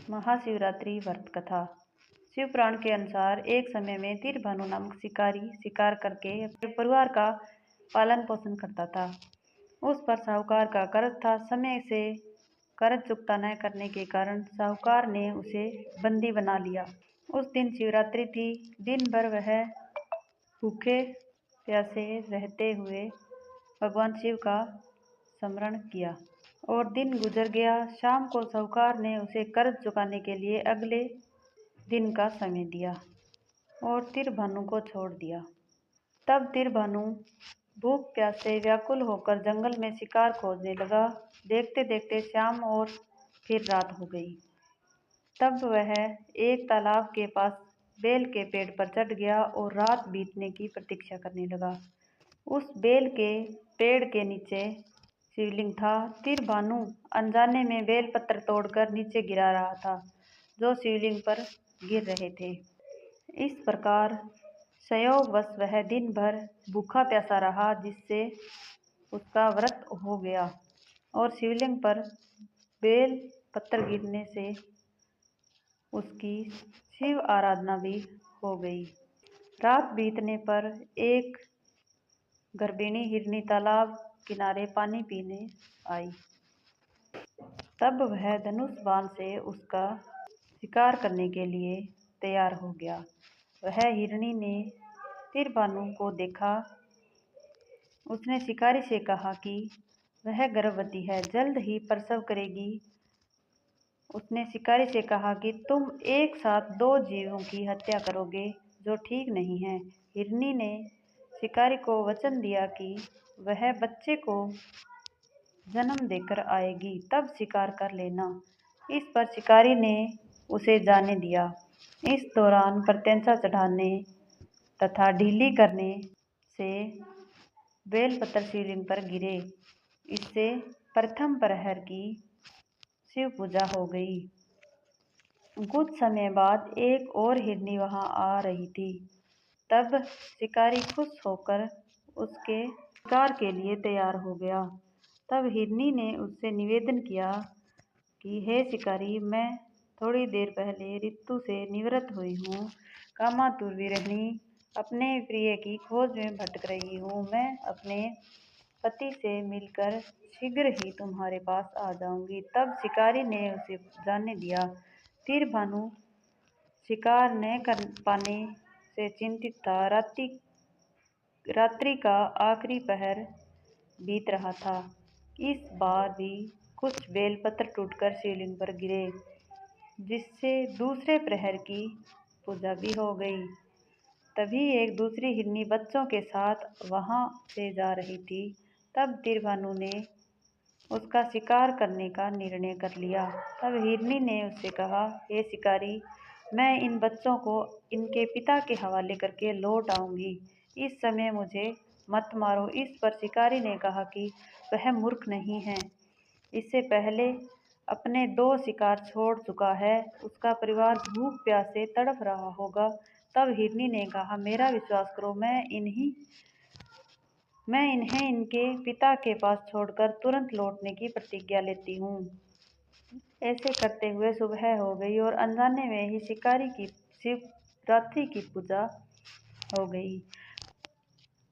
महाशिवरात्रि व्रत कथा। शिव पुराण के अनुसार एक समय में तीरभानु नामक शिकारी शिकार करके अपने परिवार का पालन पोषण करता था। उस पर साहूकार का कर्ज था। समय से कर्ज चुकता न करने के कारण साहूकार ने उसे बंदी बना लिया। उस दिन शिवरात्रि थी। दिन भर वह भूखे प्यासे रहते हुए भगवान शिव का स्मरण किया और दिन गुजर गया। शाम को साहूकार ने उसे कर्ज चुकाने के लिए अगले दिन का समय दिया और तीरभानु को छोड़ दिया। तब तीरभानु भूख प्यास से व्याकुल होकर जंगल में शिकार खोजने लगा। देखते देखते शाम और फिर रात हो गई। तब वह एक तालाब के पास बेल के पेड़ पर चढ़ गया और रात बीतने की प्रतीक्षा करने लगा। उस बेल के पेड़ के नीचे शिवलिंग था। तीरभानु अनजाने में बेलपत्र तोड़कर नीचे गिरा रहा था, जो शिवलिंग पर गिर रहे थे। इस प्रकार संयोगवश वह दिन भर भूखा प्यासा रहा, जिससे उसका व्रत हो गया और शिवलिंग पर बेल पत्थर गिरने से उसकी शिव आराधना भी हो गई। रात बीतने पर एक गर्भिणी हिरनी तालाब किनारे पानी पीने आई। तब वह धनुष बाण से उसका शिकार करने के लिए तैयार हो गया। वह हिरनी ने तीरभानु को देखा। उसने शिकारी से कहा कि वह गर्भवती है, जल्द ही प्रसव करेगी। उसने शिकारी से कहा कि तुम एक साथ 2 जीवों की हत्या करोगे, जो ठीक नहीं है। हिरनी ने शिकारी को वचन दिया कि वह बच्चे को जन्म देकर आएगी, तब शिकार कर लेना। इस पर शिकारी ने उसे जाने दिया। इस दौरान प्रत्यंचा चढ़ाने तथा ढीली करने से बेलपत्र शिवलिंग पर गिरे। इससे प्रथम प्रहर की शिव पूजा हो गई। कुछ समय बाद एक और हिरनी वहां आ रही थी। तब शिकारी खुश होकर उसके शिकार के लिए तैयार हो गया। तब हिरनी ने उससे निवेदन किया कि हे शिकारी, मैं थोड़ी देर पहले ऋतु से निवृत्त हुई हूँ। कामातुर विरहिणी अपने प्रिय की खोज में भटक रही हूँ। मैं अपने पति से मिलकर शीघ्र ही तुम्हारे पास आ जाऊंगी। तब शिकारी ने उसे जाने दिया। तीरभानु शिकार न कर पाने से चिंतित था। रात्रि का आखिरी पहर बीत रहा था। इस बार भी कुछ बेलपत्र टूटकर शिवलिंग पर गिरे, जिससे दूसरे प्रहर की पूजा भी हो गई। तभी एक दूसरी हिरनी बच्चों के साथ वहां से जा रही थी। तब तीरभानु ने उसका शिकार करने का निर्णय कर लिया। तब हिरनी ने उससे कहा, हे शिकारी, मैं इन बच्चों को इनके पिता के हवाले करके लौट आऊंगी। इस समय मुझे मत मारो। इस पर शिकारी ने कहा कि वह मूर्ख नहीं है। इससे पहले अपने 2 शिकार छोड़ चुका है। उसका परिवार भूख प्यास से तड़प रहा होगा। तब हिरनी ने कहा, मेरा विश्वास करो, मैं इन्हें इनके पिता के पास छोड़कर तुरंत लौटने की प्रतिज्ञा लेती हूँ। ऐसे करते हुए सुबह हो गई और अनजाने में ही शिकारी की शिवरात्रि की पूजा हो गई।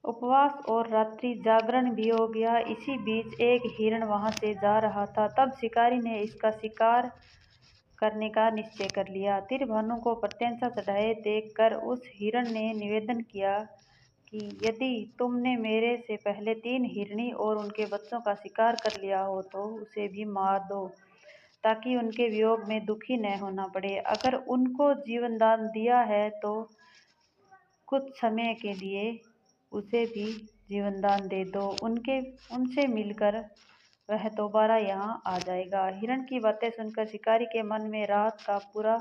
उपवास और रात्रि जागरण भी हो गया। इसी बीच एक हिरण वहां से जा रहा था। तब शिकारी ने इसका शिकार करने का निश्चय कर लिया। तीरभानु को प्रत्यंचा चढ़ाए देखकर उस हिरण ने निवेदन किया कि यदि तुमने मेरे से पहले 3 हिरनी और उनके बच्चों का शिकार कर लिया हो तो उसे भी मार दो, ताकि उनके वियोग में दुखी न होना पड़े। अगर उनको जीवनदान दिया है तो कुछ समय के लिए उसे भी जीवनदान दे दो। उनसे मिलकर वह दोबारा यहाँ आ जाएगा। हिरण की बातें सुनकर शिकारी के मन में रात का पूरा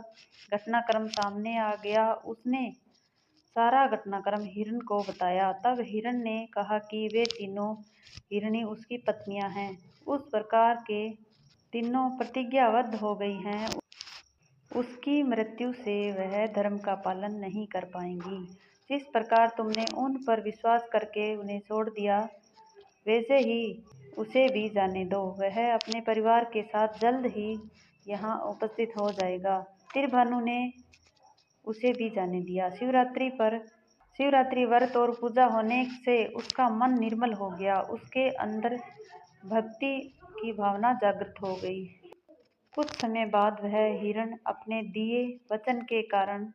घटनाक्रम सामने आ गया। उसने सारा घटनाक्रम हिरण को बताया। तब हिरण ने कहा कि वे तीनों हिरनी उसकी पत्नियां हैं। उस प्रकार के तीनों प्रतिज्ञाबद्ध हो गई हैं। उसकी मृत्यु से वह धर्म का पालन नहीं कर पाएंगी। जिस प्रकार तुमने उन पर विश्वास करके उन्हें छोड़ दिया, वैसे ही उसे भी जाने दो। वह अपने परिवार के साथ जल्द ही यहाँ उपस्थित हो जाएगा। तीरभानु ने उसे भी जाने दिया। शिवरात्रि व्रत और पूजा होने से उसका मन निर्मल हो गया। उसके अंदर भक्ति की भावना जागृत हो गई। कुछ समय बाद वह हिरण अपने दिए वचन के कारण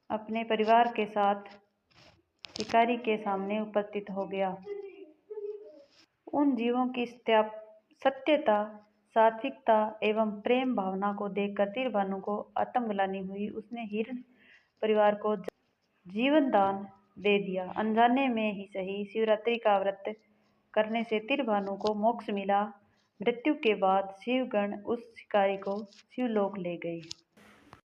अपने परिवार के साथ शिकारी के सामने उपस्थित हो गया। उन जीवों की सत्यता, सात्विकता एवं प्रेम भावना को देखकर तीरभानु को आत्मग्लानि हुई। उसने हिरण परिवार को जीवन दान दे दिया। अनजाने में ही सही, शिवरात्रि का व्रत करने से तीरभानु को मोक्ष मिला। मृत्यु के बाद शिवगण उस शिकारी को शिवलोक ले गए।